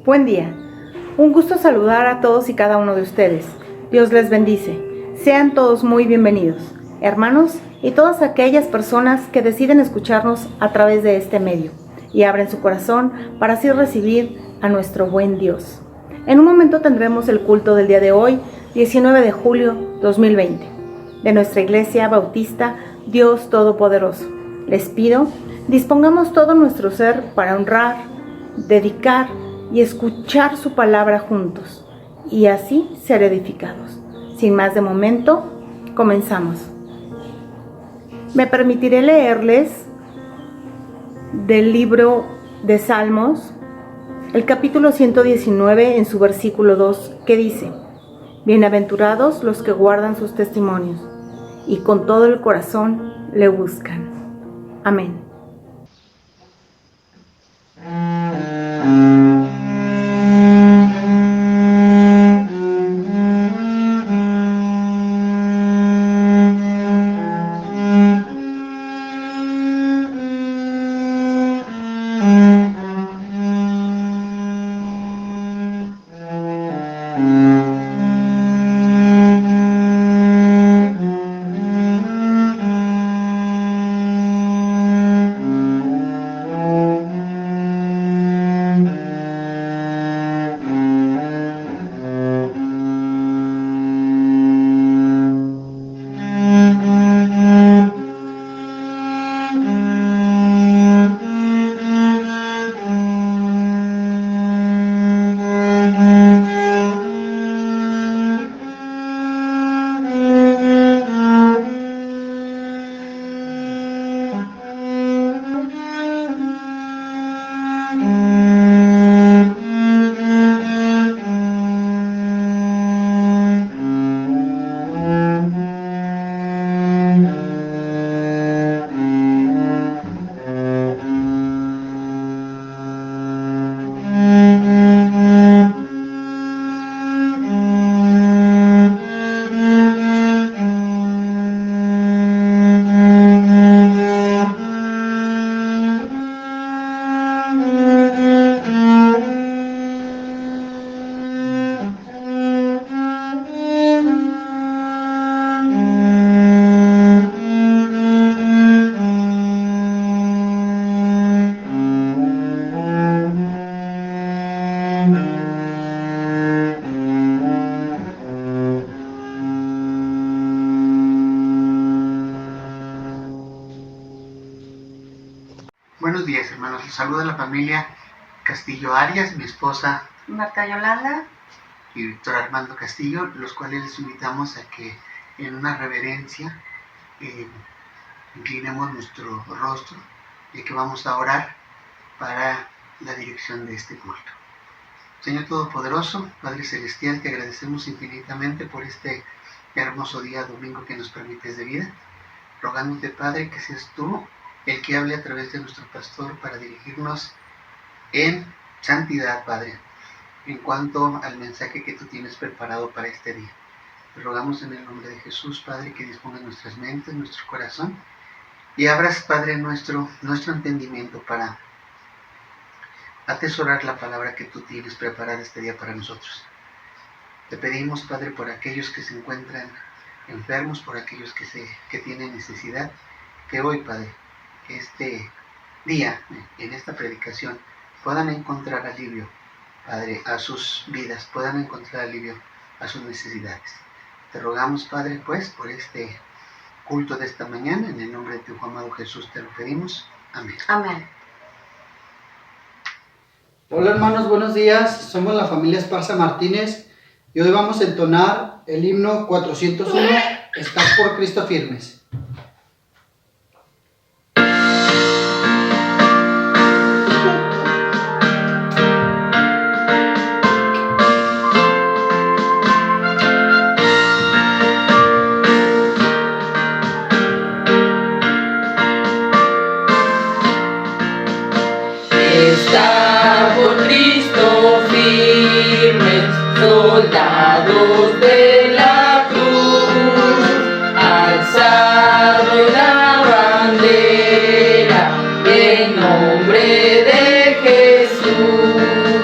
Buen día. Un gusto saludar a todos y cada uno de ustedes. Dios les bendice. Sean todos muy bienvenidos, hermanos y todas aquellas personas que deciden escucharnos a través de este medio y abren su corazón para así recibir a nuestro buen Dios. En un momento tendremos el culto del día de hoy, 19 de julio 2020, de nuestra Iglesia Bautista Dios Todopoderoso. Les pido, dispongamos todo nuestro ser para honrar, dedicar y escuchar su palabra juntos, y así ser edificados. Sin más de momento, comenzamos. Me permitiré leerles del libro de Salmos, el capítulo 119 en su versículo 2, que dice: Bienaventurados los que guardan sus testimonios y con todo el corazón le buscan. Amén. Buenos días, hermanos. Les saluda la familia Castillo Arias, mi esposa Marta Yolanda y Víctor Armando Castillo, los cuales les invitamos a que en una reverencia inclinemos nuestro rostro y que vamos a orar para la dirección de este culto. Señor Todopoderoso, Padre Celestial, te agradecemos infinitamente por este hermoso día domingo que nos permites de vida, rogándote, Padre, que seas tú el que hable a través de nuestro pastor para dirigirnos en santidad, Padre, en cuanto al mensaje que tú tienes preparado para este día. Te rogamos en el nombre de Jesús, Padre, que disponga nuestras mentes, nuestro corazón, y abras, Padre, nuestro entendimiento para atesorar la palabra que tú tienes preparada este día para nosotros. Te pedimos, Padre, por aquellos que se encuentran enfermos, por aquellos que tienen necesidad, que hoy, Padre, este día, en esta predicación, puedan encontrar alivio, Padre, a sus vidas, puedan encontrar alivio a sus necesidades. Te rogamos, Padre, pues, por este culto de esta mañana, en el nombre de tu Hijo amado Jesús te lo pedimos. Amén. Amén. Hola hermanos, buenos días. Somos la familia Esparza Martínez y hoy vamos a entonar el himno 401, Estás por Cristo firmes. Está por Cristo firmes, soldados de la cruz, alzado la bandera, en nombre de Jesús.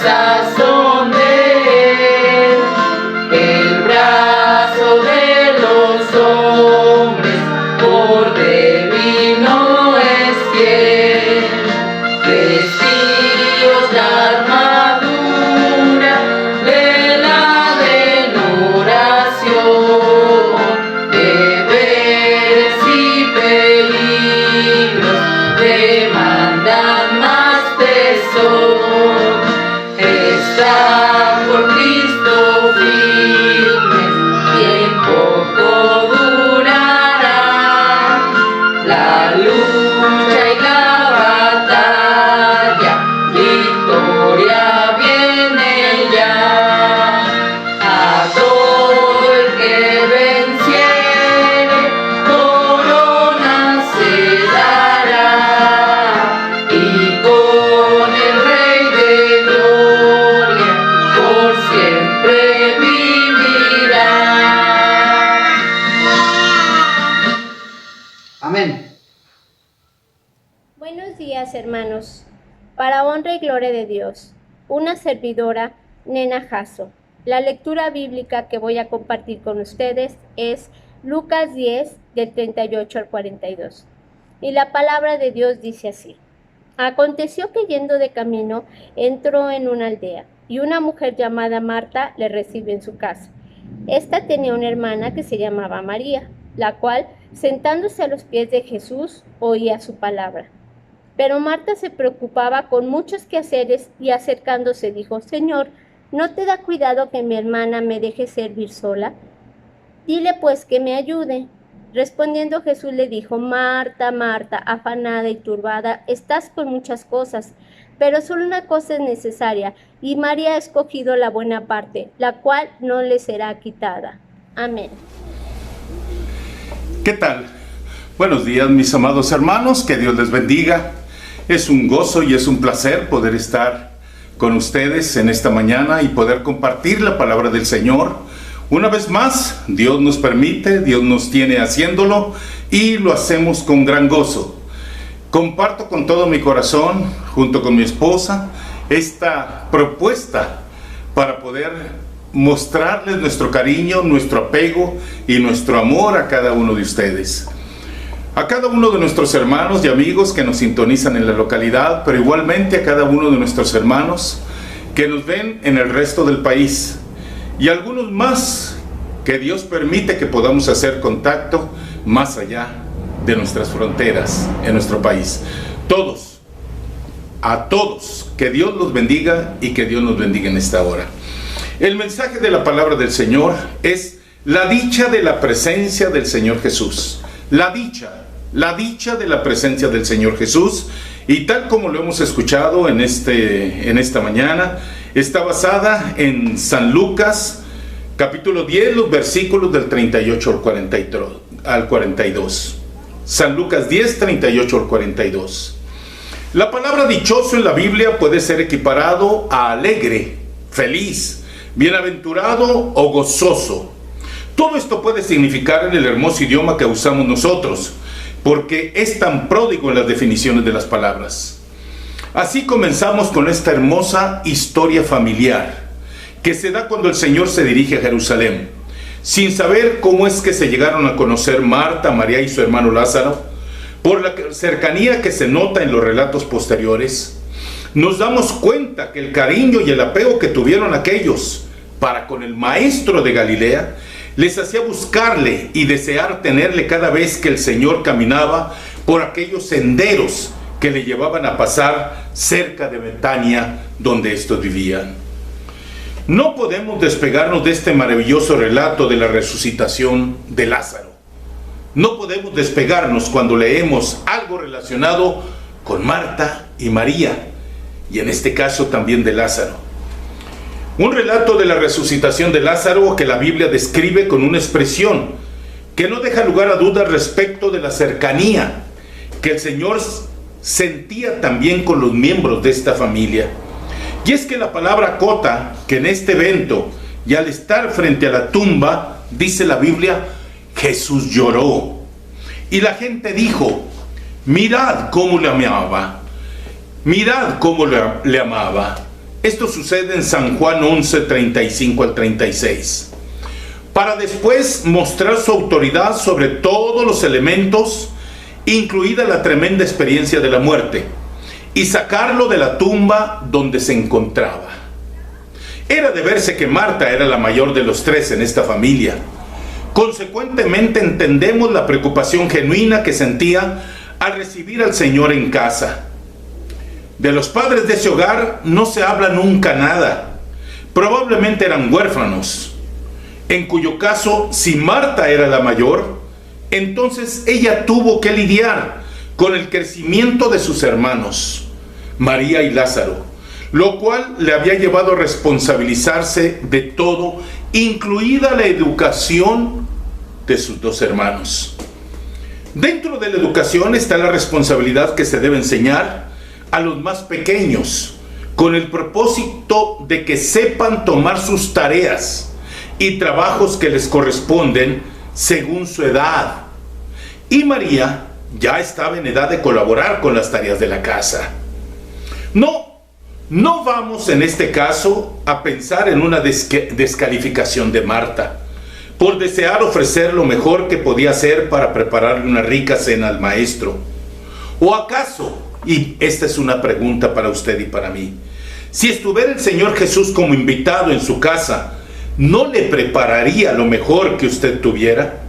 sazón de él, el brazo de los hombres por débil no es fiel. Vestidos la armadura de la oración, deberes y peligros demandan más tesón. Están por Cristo firmes y en poco durará la lucha y la batalla, victoria viene ya. A todo el que venciere corona se dará, y con el Rey de gloria por siempre vivirá. Amén. Buenos días, hermanos. Para honra y gloria de Dios, una servidora, Nena Jasso. La lectura bíblica que voy a compartir con ustedes es Lucas 10, del 38 al 42. Y la palabra de Dios dice así: Aconteció que yendo de camino, entró en una aldea, y una mujer llamada Marta le recibió en su casa. Esta tenía una hermana que se llamaba María, la cual, sentándose a los pies de Jesús, oía su palabra. Pero Marta se preocupaba con muchos quehaceres y acercándose dijo: Señor, ¿no te da cuidado que mi hermana me deje servir sola? Dile pues que me ayude. Respondiendo Jesús le dijo: Marta, Marta, afanada y turbada, estás con muchas cosas, pero solo una cosa es necesaria, y María ha escogido la buena parte, la cual no le será quitada. Amén. ¿Qué tal? Buenos días, mis amados hermanos, que Dios les bendiga. Es un gozo y es un placer poder estar con ustedes en esta mañana y poder compartir la palabra del Señor. Una vez más, Dios nos permite, Dios nos tiene haciéndolo y lo hacemos con gran gozo. Comparto con todo mi corazón, junto con mi esposa, esta propuesta para poder mostrarles nuestro cariño, nuestro apego y nuestro amor a cada uno de ustedes. A cada uno de nuestros hermanos y amigos que nos sintonizan en la localidad, pero igualmente a cada uno de nuestros hermanos que nos ven en el resto del país. Y algunos más que Dios permite que podamos hacer contacto más allá de nuestras fronteras en nuestro país. Todos, a todos, que Dios los bendiga y que Dios nos bendiga en esta hora. El mensaje de la palabra del Señor es la dicha de la presencia del Señor Jesús. La dicha de la presencia del Señor Jesús, y tal como lo hemos escuchado en esta mañana, está basada en San Lucas, capítulo 10, los versículos del 38 al 42. San Lucas 10, 38 al 42. La palabra dichoso en la Biblia puede ser equiparado a alegre, feliz, bienaventurado o gozoso. Todo esto puede significar en el hermoso idioma que usamos nosotros, porque es tan pródigo en las definiciones de las palabras. Así comenzamos con esta hermosa historia familiar que se da cuando el Señor se dirige a Jerusalén. Sin saber cómo es que se llegaron a conocer Marta, María y su hermano Lázaro, por la cercanía que se nota en los relatos posteriores, nos damos cuenta que el cariño y el apego que tuvieron aquellos para con el maestro de Galilea les hacía buscarle y desear tenerle cada vez que el Señor caminaba por aquellos senderos que le llevaban a pasar cerca de Betania, donde estos vivían. No podemos despegarnos de este maravilloso relato de la resucitación de Lázaro. No podemos despegarnos cuando leemos algo relacionado con Marta y María, y en este caso también de Lázaro. Un relato de la resucitación de Lázaro que la Biblia describe con una expresión que no deja lugar a dudas respecto de la cercanía que el Señor sentía también con los miembros de esta familia. Y es que la palabra acota que en este evento y al estar frente a la tumba, dice la Biblia, Jesús lloró. Y la gente dijo: mirad cómo le amaba, mirad cómo le amaba. Esto sucede en San Juan 11, 35 al 36. Para después mostrar su autoridad sobre todos los elementos, incluida la tremenda experiencia de la muerte, y sacarlo de la tumba donde se encontraba. Era de verse que Marta era la mayor de los tres en esta familia. Consecuentemente entendemos la preocupación genuina que sentía al recibir al Señor en casa. De los padres de ese hogar no se habla nunca nada. Probablemente eran huérfanos, en cuyo caso, si Marta era la mayor, entonces ella tuvo que lidiar con el crecimiento de sus hermanos, María y Lázaro, lo cual le había llevado a responsabilizarse de todo, incluida la educación de sus dos hermanos. Dentro de la educación está la responsabilidad que se debe enseñar a los más pequeños, con el propósito de que sepan tomar sus tareas y trabajos que les corresponden según su edad. Y María ya estaba en edad de colaborar con las tareas de la casa. No vamos en este caso a pensar en una descalificación de Marta por desear ofrecer lo mejor que podía hacer para prepararle una rica cena al maestro. ¿O acaso, y esta es una pregunta para usted y para mí, si estuviera el Señor Jesús como invitado en su casa, ¿no le prepararía lo mejor que usted tuviera?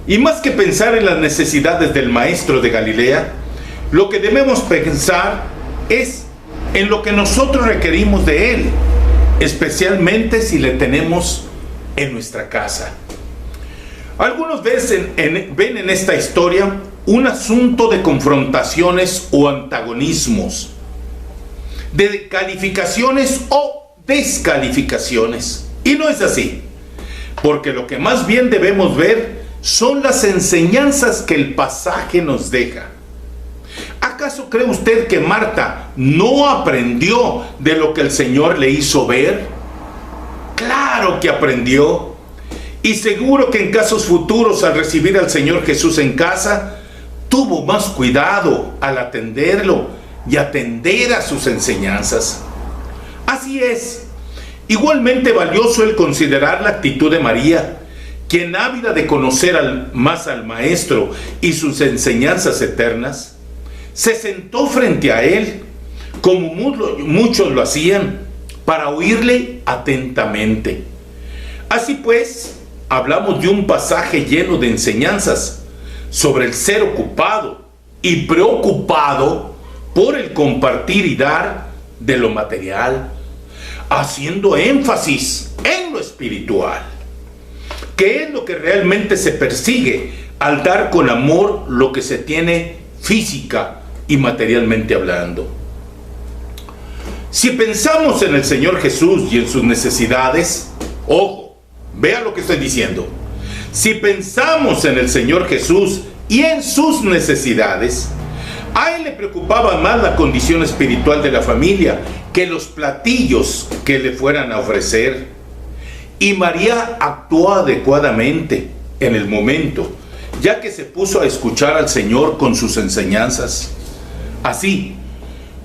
Y más que pensar en las necesidades del maestro de Galilea, lo que debemos pensar es en lo que nosotros requerimos de él, especialmente si le tenemos en nuestra casa. Algunos ven en esta historia un asunto de confrontaciones o antagonismos, de calificaciones o descalificaciones. Y no es así, porque lo que más bien debemos ver son las enseñanzas que el pasaje nos deja. ¿Acaso cree usted que Marta no aprendió de lo que el Señor le hizo ver? Claro que aprendió. Y seguro que en casos futuros, al recibir al Señor Jesús en casa, tuvo más cuidado al atenderlo y atender a sus enseñanzas. Así es. Igualmente valioso el considerar la actitud de María, quien, ávida de conocer más al Maestro y sus enseñanzas eternas, se sentó frente a él, como muchos lo hacían, para oírle atentamente. Así pues, hablamos de un pasaje lleno de enseñanzas sobre el ser ocupado y preocupado por el compartir y dar de lo material, haciendo énfasis en lo espiritual, que es lo que realmente se persigue al dar con amor lo que se tiene física y materialmente hablando. Si pensamos en el Señor Jesús y en sus necesidades, ojo, vea lo que estoy diciendo. Si pensamos en el Señor Jesús y en sus necesidades, a él le preocupaba más la condición espiritual de la familia que los platillos que le fueran a ofrecer. Y María actuó adecuadamente en el momento, ya que se puso a escuchar al Señor con sus enseñanzas. Así,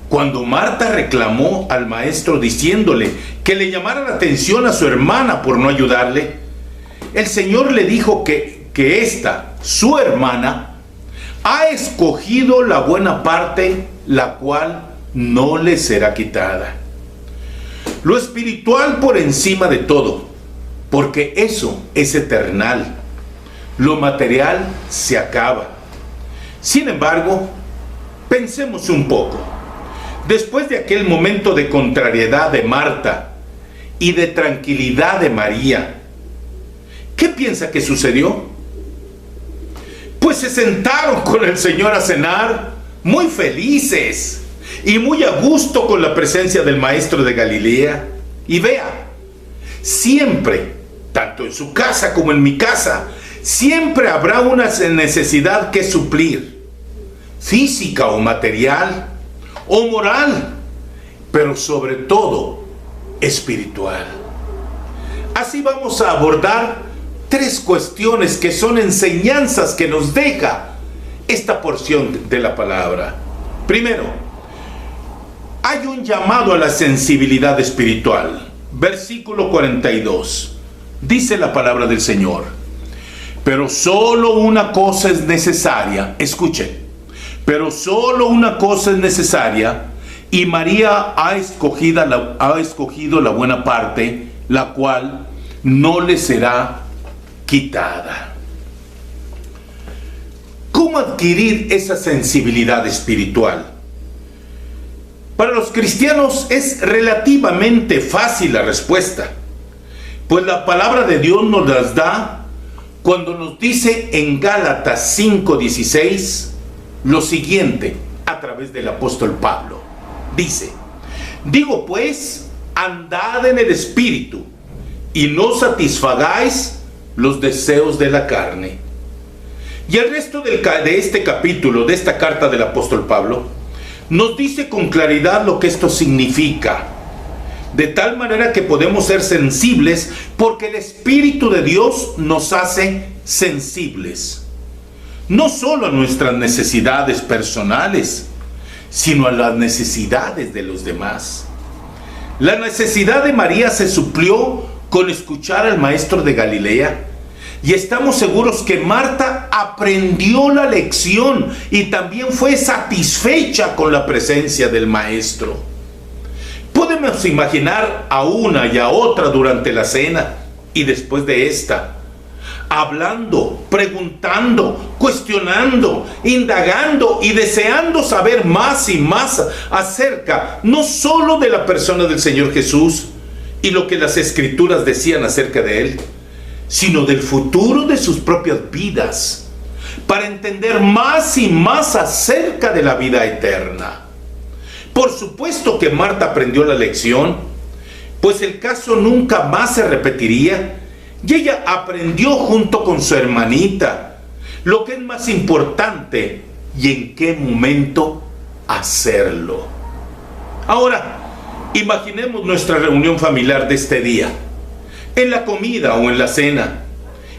cuando Marta reclamó al maestro diciéndole que le llamara la atención a su hermana por no ayudarle, el Señor le dijo que esta, su hermana, ha escogido la buena parte, la cual no le será quitada. Lo espiritual por encima de todo, porque eso es eternal. Lo material se acaba. Sin embargo, pensemos un poco. Después de aquel momento de contrariedad de Marta y de tranquilidad de María, ¿qué piensa que sucedió? Pues se sentaron con el Señor a cenar, muy felices y muy a gusto con la presencia del Maestro de Galilea. Y vea, siempre, tanto en su casa como en mi casa, siempre habrá una necesidad que suplir, física o material, o moral, pero sobre todo espiritual. Así vamos a abordar 3 cuestiones que son enseñanzas que nos deja esta porción de la palabra. Primero, hay un llamado a la sensibilidad espiritual. Versículo 42. Dice la palabra del Señor: pero solo una cosa es necesaria. Escuchen. Pero solo una cosa es necesaria, y María ha escogido la buena parte, la cual no le será quitada. ¿Cómo adquirir esa sensibilidad espiritual? Para los cristianos es relativamente fácil la respuesta, pues la palabra de Dios nos las da cuando nos dice en Gálatas 5:16 lo siguiente a través del apóstol Pablo. Dice: digo pues, andad en el Espíritu, y no satisfagáis los deseos de la carne. Y el resto de este capítulo, de esta carta del apóstol Pablo, nos dice con claridad lo que esto significa, de tal manera que podemos ser sensibles, porque el Espíritu de Dios nos hace sensibles, no solo a nuestras necesidades personales, sino a las necesidades de los demás. La necesidad de María se suplió con escuchar al maestro de Galilea, y estamos seguros que Marta aprendió la lección y también fue satisfecha con la presencia del maestro. Podemos imaginar a una y a otra durante la cena y después de esta, hablando, preguntando, cuestionando, indagando y deseando saber más y más acerca no solo de la persona del Señor Jesús y lo que las Escrituras decían acerca de Él, sino del futuro de sus propias vidas, para entender más y más acerca de la vida eterna. Por supuesto que Marta aprendió la lección, pues el caso nunca más se repetiría, y ella aprendió junto con su hermanita lo que es más importante y en qué momento hacerlo. Ahora, imaginemos nuestra reunión familiar de este día, en la comida o en la cena,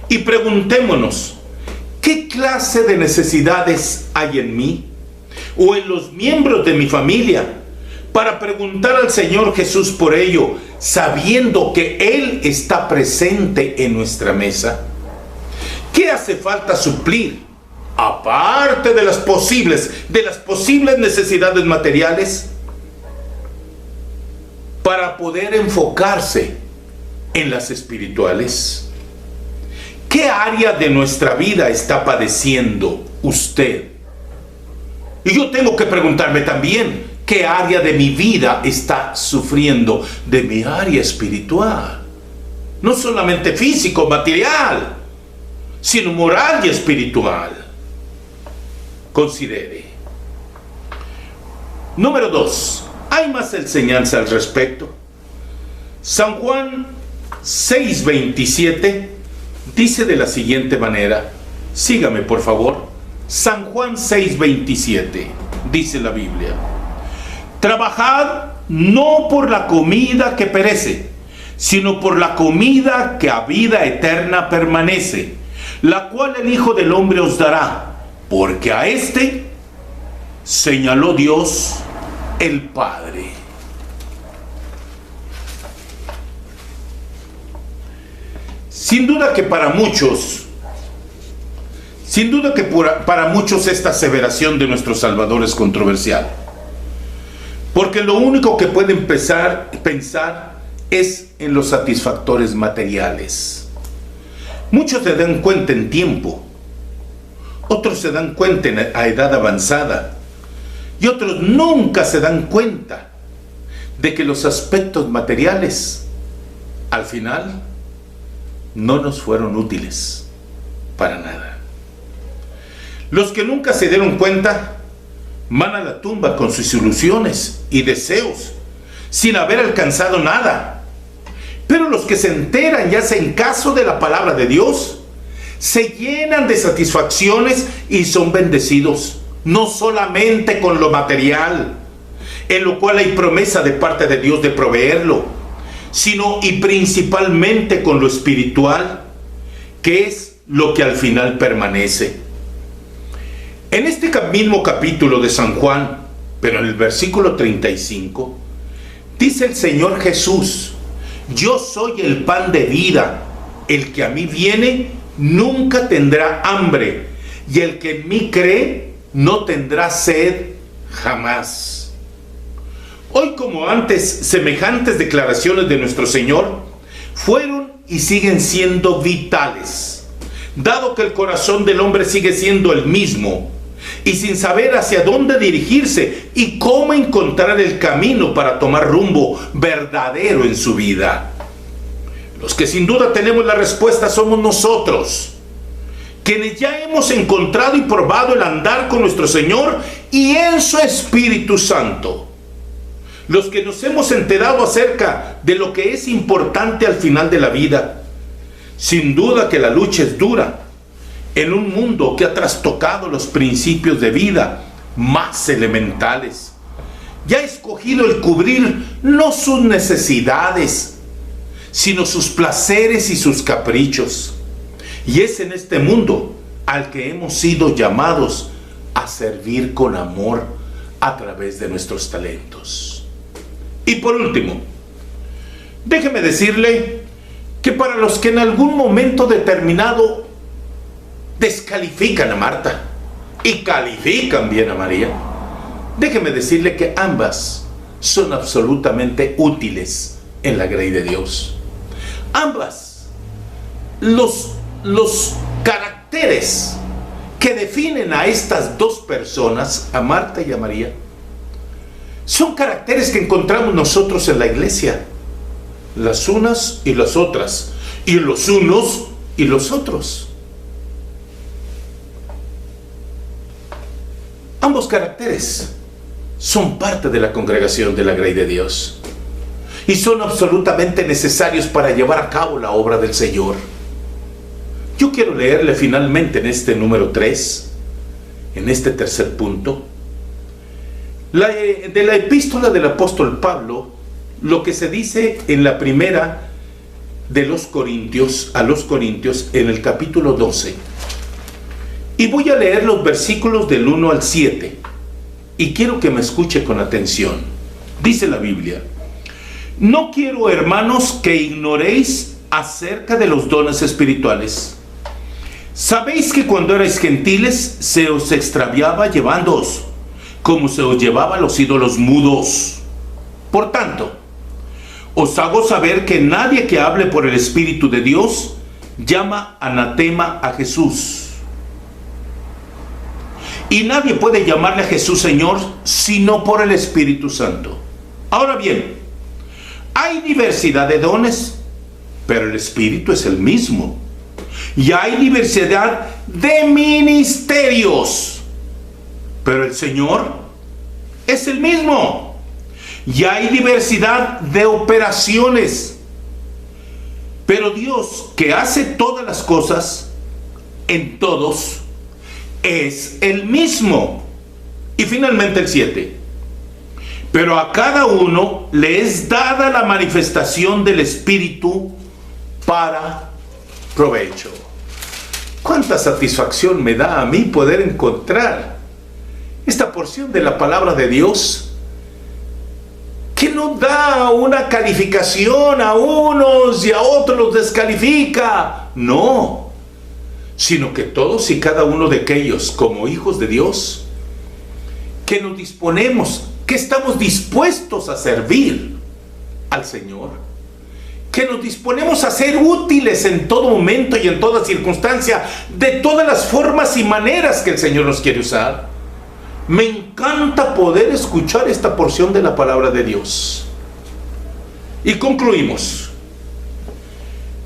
y preguntémonos: ¿qué clase de necesidades hay en mí o en los miembros de mi familia? Para preguntar al Señor Jesús por ello, sabiendo que Él está presente en nuestra mesa. ¿Qué hace falta suplir, aparte de las posibles necesidades materiales, para poder enfocarse en las espirituales? ¿Qué área de nuestra vida está padeciendo usted? Y yo tengo que preguntarme también, ¿qué área de mi vida está sufriendo de mi área espiritual? No solamente físico, material, sino moral y espiritual. Considere. Número 2. Hay más enseñanza al respecto. San Juan 6:27 dice de la siguiente manera. Sígame, por favor. San Juan 6:27 dice la Biblia: trabajad no por la comida que perece, sino por la comida que a vida eterna permanece, la cual el Hijo del Hombre os dará, porque a éste señaló Dios el Padre. Sin duda que para muchos esta aseveración de nuestro Salvador es controversial, porque lo único que puede pensar es en los satisfactores materiales. Muchos se dan cuenta en tiempo, otros se dan cuenta a edad avanzada, y otros nunca se dan cuenta de que los aspectos materiales al final no nos fueron útiles para nada. Los que nunca se dieron cuenta van a la tumba con sus ilusiones y deseos sin haber alcanzado nada. Pero los que se enteran y hacen caso de la palabra de Dios se llenan de satisfacciones y son bendecidos, no solamente con lo material, en lo cual hay promesa de parte de Dios de proveerlo, sino y principalmente con lo espiritual, que es lo que al final permanece. En este mismo capítulo de San Juan, Pero en el versículo 35 dice el Señor Jesús: yo soy el pan de vida, el que a mí viene nunca tendrá hambre, y el que en mí cree no tendrá sed jamás. Hoy como antes, semejantes declaraciones de nuestro Señor fueron y siguen siendo vitales, dado que el corazón del hombre sigue siendo el mismo, y sin saber hacia dónde dirigirse y cómo encontrar el camino para tomar rumbo verdadero en su vida. Los que sin duda tenemos la respuesta somos nosotros, quienes ya hemos encontrado y probado el andar con nuestro Señor y en su Espíritu Santo. Los que nos hemos enterado acerca de lo que es importante al final de la vida. Sin duda que la lucha es dura en un mundo que ha trastocado los principios de vida más elementales. Ya ha escogido el cubrir no sus necesidades, sino sus placeres y sus caprichos. Y es en este mundo al que hemos sido llamados a servir con amor a través de nuestros talentos. Y por último, déjeme decirle que para los que en algún momento determinado descalifican a Marta y califican bien a María, déjeme decirle que ambas son absolutamente útiles en la grey de Dios. Ambas, los caracteres que definen a estas dos personas, a Marta y a María, son caracteres que encontramos nosotros en la iglesia, las unas y las otras, y los unos y los otros. Ambos caracteres son parte de la congregación de la grey de Dios y son absolutamente necesarios para llevar a cabo la obra del Señor. Yo quiero leerle finalmente en este número 3, en este tercer punto, de la epístola del apóstol Pablo, lo que se dice en la primera de los Corintios, a los Corintios, en el capítulo 12. Y voy a leer los versículos del 1 al 7. Y quiero que me escuche con atención. Dice la Biblia: no quiero, hermanos, que ignoréis acerca de los dones espirituales. Sabéis que cuando erais gentiles se os extraviaba llevándoos, como se os llevaba a los ídolos mudos. Por tanto, os hago saber que nadie que hable por el Espíritu de Dios llama anatema a Jesús. Y nadie puede llamarle a Jesús Señor sino por el Espíritu Santo. Ahora bien, hay diversidad de dones, pero el Espíritu es el mismo. Y hay diversidad de ministerios, pero el Señor es el mismo. Y hay diversidad de operaciones, pero Dios, que hace todas las cosas en todos, es el mismo. Y finalmente el 7. Pero a cada uno le es dada la manifestación del Espíritu para provecho. Cuánta satisfacción me da a mí poder encontrar esta porción de la palabra de Dios, que no da una calificación a unos y a otros los descalifica. No, sino que todos y cada uno de aquellos, como hijos de Dios, que nos disponemos, que estamos dispuestos a servir al Señor, que nos disponemos a ser útiles en todo momento y en toda circunstancia, de todas las formas y maneras que el Señor nos quiere usar. Me encanta poder escuchar esta porción de la palabra de Dios. Y concluimos.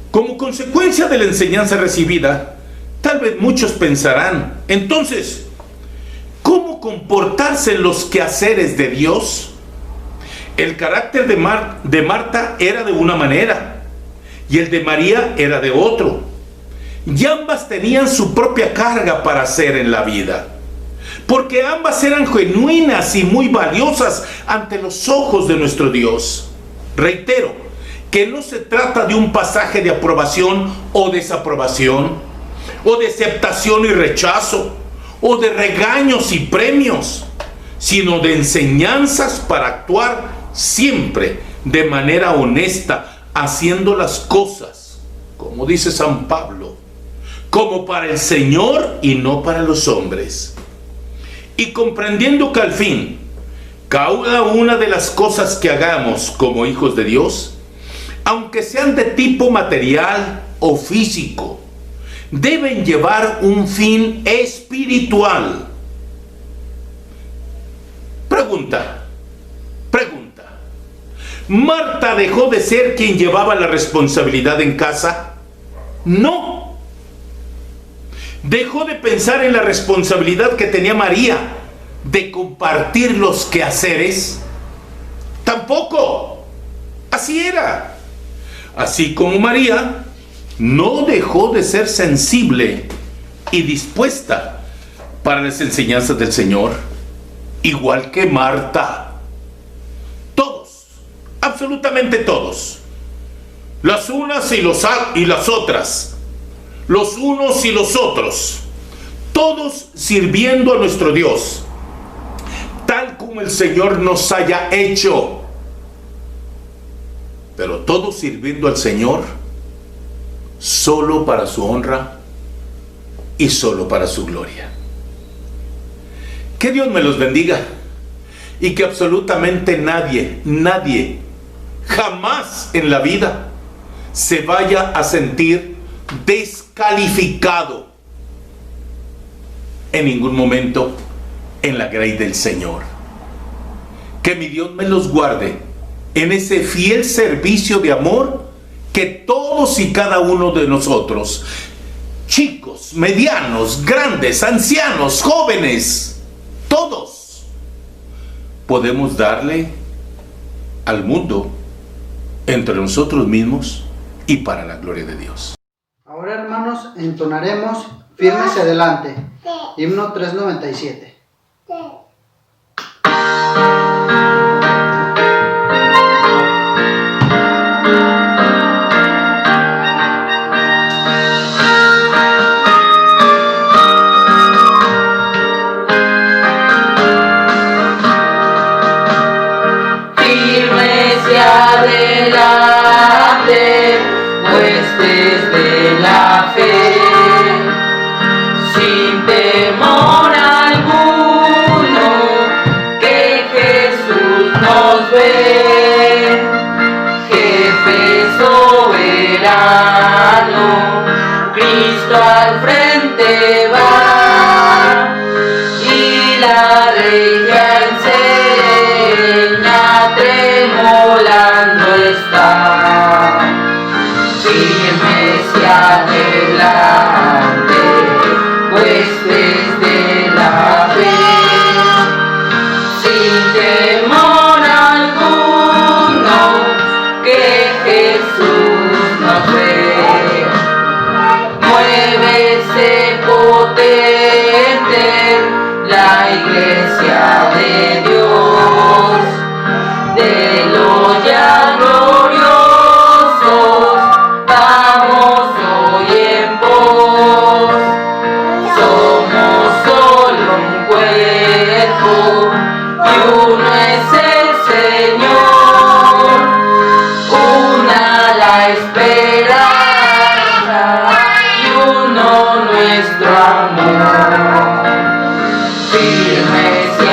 Como consecuencia de la enseñanza recibida, tal vez muchos pensarán, entonces, ¿cómo comportarse en los quehaceres de Dios? El carácter de Marta era de una manera y el de María era de otro. Y ambas tenían su propia carga para hacer en la vida, porque ambas eran genuinas y muy valiosas ante los ojos de nuestro Dios. Reitero que no se trata de un pasaje de aprobación o desaprobación, o de aceptación y rechazo, o de regaños y premios, sino de enseñanzas para actuar siempre de manera honesta, haciendo las cosas, como dice San Pablo, como para el Señor y no para los hombres. Y comprendiendo que al fin, cada una de las cosas que hagamos como hijos de Dios, aunque sean de tipo material o físico, deben llevar un fin espiritual. Pregunta. ¿Marta dejó de ser quien llevaba la responsabilidad en casa? No. ¿Dejó de pensar en la responsabilidad que tenía María de compartir los quehaceres? Tampoco. Así era. Así como María no dejó de ser sensible y dispuesta para las enseñanzas del Señor, igual que Marta. Todos, absolutamente todos, las unas y las otras, los unos y los otros, todos sirviendo a nuestro Dios, tal como el Señor nos haya hecho, pero todos sirviendo al Señor solo para su honra y solo para su gloria. Que Dios me los bendiga y que absolutamente nadie, jamás en la vida se vaya a sentir descalificado en ningún momento en la grey del Señor. Que mi Dios me los guarde en ese fiel servicio de amor que todos y cada uno de nosotros, chicos, medianos, grandes, ancianos, jóvenes, todos podemos darle al mundo entre nosotros mismos y para la gloria de Dios. Ahora, hermanos, entonaremos Firmes y Adelante, himno 397. Adelante, huestes de la fe, sin temor alguno, que Jesús nos ve, jefe soberano, Cristo al frente va, y la regia enseña tremolando está, firmes y adelante, huestes de la fe, sin temor alguno, que Jesús nos ve, muévese potente la iglesia de Dios, de los ya gloriosos, vamos hoy en pos, somos solo un cuerpo, y uno es el Señor, una la esperanza, y uno nuestro amor, firmes y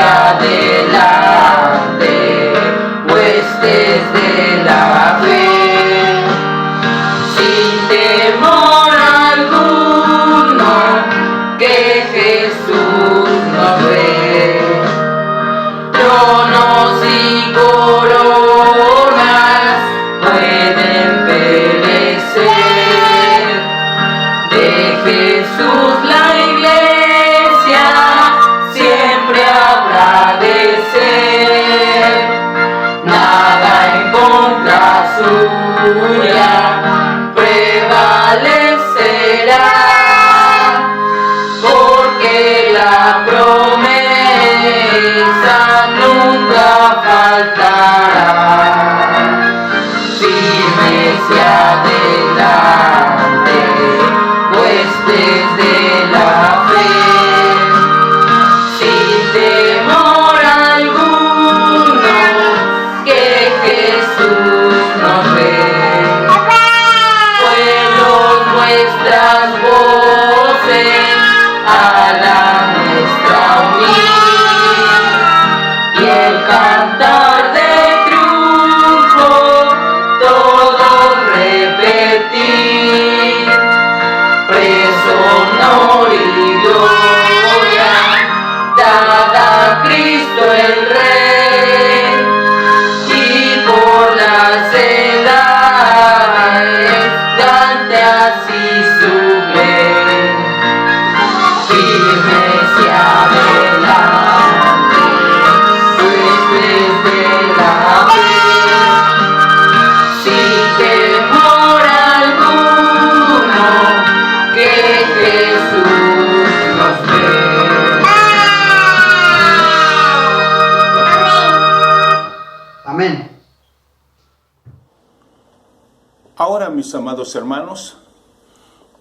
Ahora, mis amados hermanos,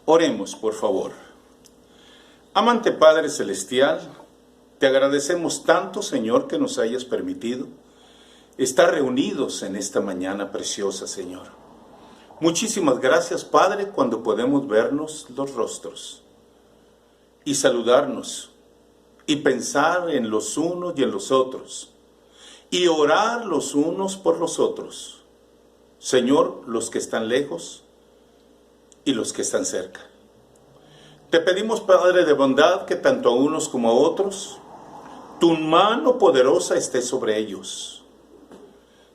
oremos, por favor. Amante Padre Celestial, te agradecemos tanto, Señor, que nos hayas permitido estar reunidos en esta mañana preciosa, Señor. Muchísimas gracias, Padre, cuando podemos vernos los rostros y saludarnos y pensar en los unos y en los otros y orar los unos por los otros. Señor, los que están lejos y los que están cerca. Te pedimos, Padre de bondad, que tanto a unos como a otros, tu mano poderosa esté sobre ellos.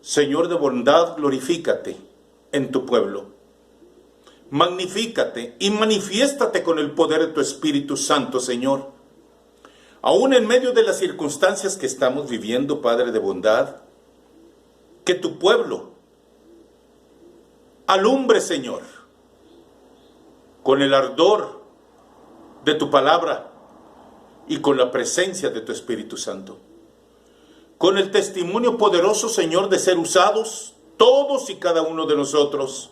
Señor de bondad, glorifícate en tu pueblo. Magnifícate y manifiéstate con el poder de tu Espíritu Santo, Señor. Aún en medio de las circunstancias que estamos viviendo, Padre de bondad, que tu pueblo alumbre, Señor, con el ardor de tu palabra y con la presencia de tu Espíritu Santo. Con el testimonio poderoso, Señor, de ser usados todos y cada uno de nosotros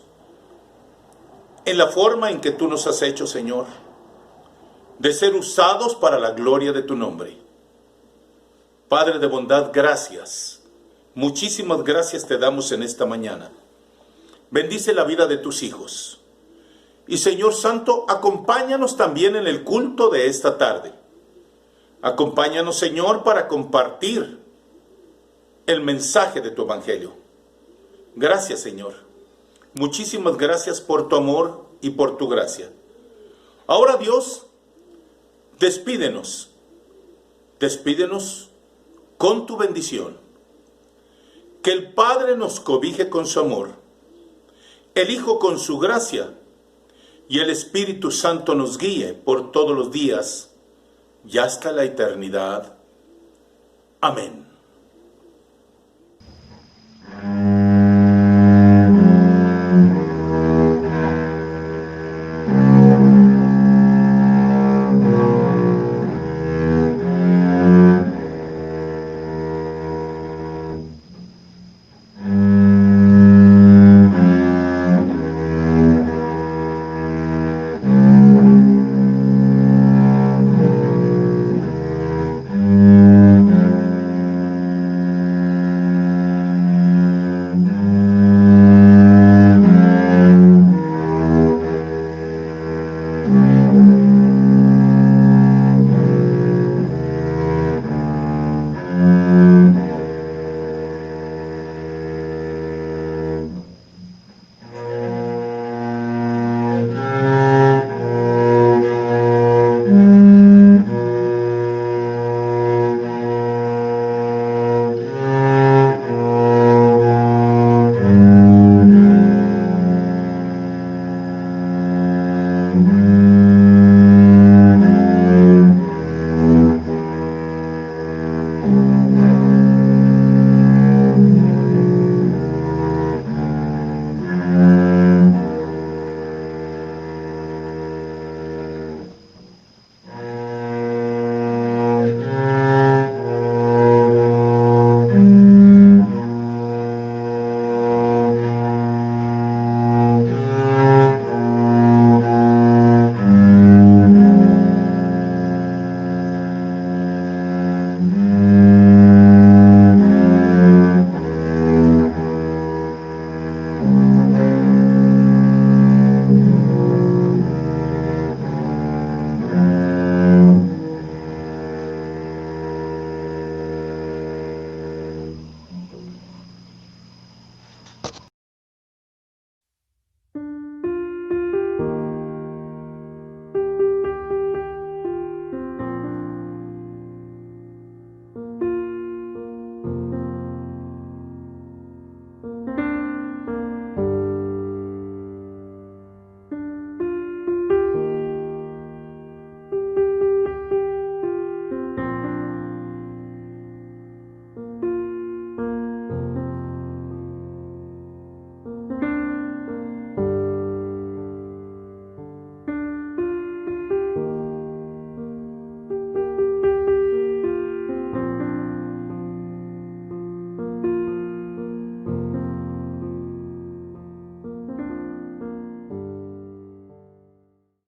en la forma en que tú nos has hecho, Señor, de ser usados para la gloria de tu nombre. Padre de bondad, gracias. Muchísimas gracias te damos en esta mañana. Bendice la vida de tus hijos. Y Señor Santo, acompáñanos también en el culto de esta tarde. Acompáñanos, Señor, para compartir el mensaje de tu evangelio. Gracias, Señor. Muchísimas gracias por tu amor y por tu gracia. Ahora, Dios, despídenos. Despídenos con tu bendición. Que el Padre nos cobije con su amor, el Hijo con su gracia, y el Espíritu Santo nos guíe por todos los días y hasta la eternidad. Amén.